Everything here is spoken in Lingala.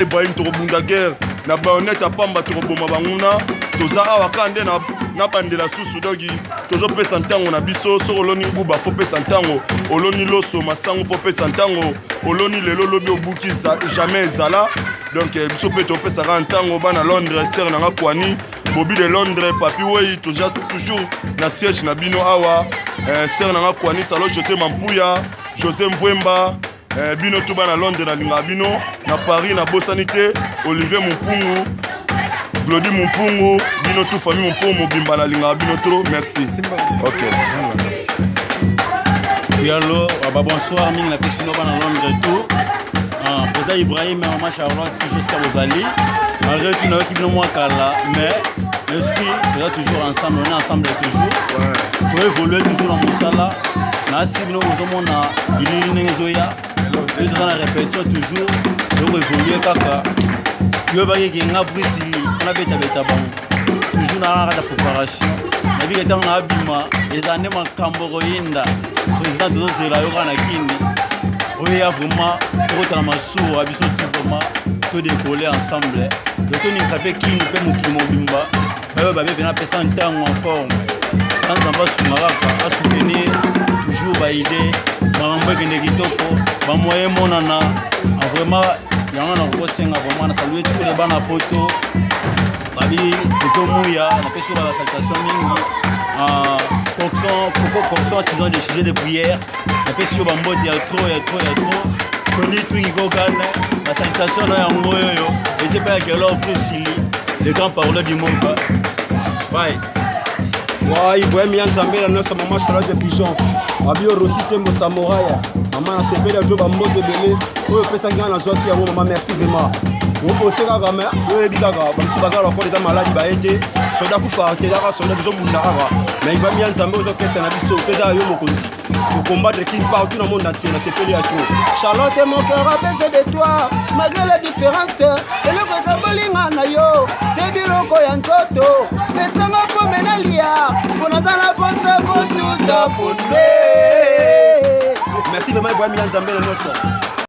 Ibrahim Torobunda guerre na baonete apamba toroboma banguna toza awa kande na bandela susu dogi tozo pesa ntango na biso so oloni nguba po pesa ntango oloni loso masango po pesa ntango oloni lelo lobi obuki jamais ezala donc biso pe to pesa ka ntango bana Londres ser na kwani bobi de Londres papi wei toja toujours na siège na bino awa ser na kwani salo José Mampuya José Mbwemba bino tuba na Londres na linga bino na Paris na Bosanité Olivier Mumpungu Glody Mumpungu bino tout famille Mumpungu bimba na linga bino trop merci. OK. Oui allô, bonsoir mingi na pesino ba na Londres tout. Président Ibrahim et maman Charlotte jusqu'à Bozali. Malgré tout nous qui bino moi kala mais l'esprit est toujours ensemble, on est ensemble toujours. Ouais. Pour évoluer toujours dans Moussala. Na sibino ozomona bilili ngezoya. Nous avons la répétition toujours de évoluer kaka. Yo ba yeki nga brisili na beta bon. Toujours na la préparation. Na bi ketang na abima ezane makambo royinda. Président de Zela yo kana kindi. Oui vraiment pour la massou abiso vraiment que décoller ensemble. Donc on ça fait kindi pe mukimo bimba. Ba ba be na pesa ntango en forme. Quand on va sur Maraka à soutenir toujours ba idée mambo kende kitoko ba moyen monana vraiment yanga na kosenga vraiment na saluer tous les bana poto babi to muya na peso la salutation mingi coxon 6 ans de sujet de prière na peso ba mbodi ya trop koni twingi ko kana la salutation na yango yoyo et c'est pas que l'homme précili le grand parole du monde bye. Ouais, Ibrahim Yanzambela nosa maman Charlotte de Pigeon. Abio Rosite mo Samoraya. Maman na sepela joba mbote belé. Oyo pesa ngana zwaki ya maman merci vraiment. Wo oseka kama oyo bikaka ba subaza la kole da maladie ba ete. Soda ku fa te dara soda bizo bunda ara. Mais Ibrahim Yanzambela ozo pesa na biso pesa yo mokonzi. Pour combattre qui partout dans le monde entier, c'est pelé à trop. Charlotte, mon cœur a baissé de toi, malgré la différence. Et le Kakabolinga na yo, c'est Biloko Yanzoto. Mais ça m'a pas menalia, pour nous dans la bonne pour tout à fonder. Merci vraiment, Ibrahim Yanzambela,